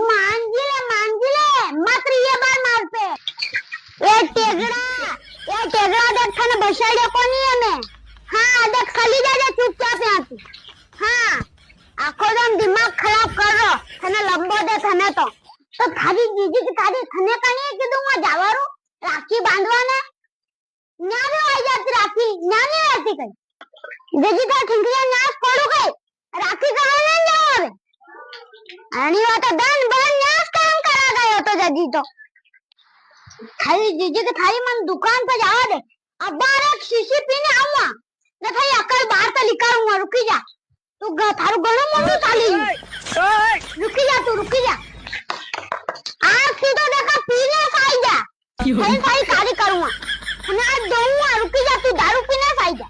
मांजिले मत रहिए बार मार पे। ए टेगड़ा देख थाने बसाड़े कोनी है मैं। हाँ देख खाली जा चुपचाप यहाँ तू। हाँ आखो दम दिमाग खराब कर रो थाने लंबो दे थाने तो थारी जीजी की थारी थाने कहीं है कि दूंगा जावारू राखी बांधवा ने न्याने आई जाती राखी न्याने आती कहीं जीजी का ठिंकिया न्यास पड़ो गई राखी करने नहीं जाओ आनी बात दान बन न्यास काम करा गयो तो जजी तो थारी जीजी के थारी मन दुकान पे जावा दे अब बार एक शीशी पीने आऊंगा न थारी अकल बाहर तो निकालूंगा रुकी जा तू थारू घणो मोटो चाली रुकी जा आज सीधो देखा पीने खाई जा थारी थारी तारी करूंगा અને આ દઉંगा रुकी जा तू दारू पीने खाई जा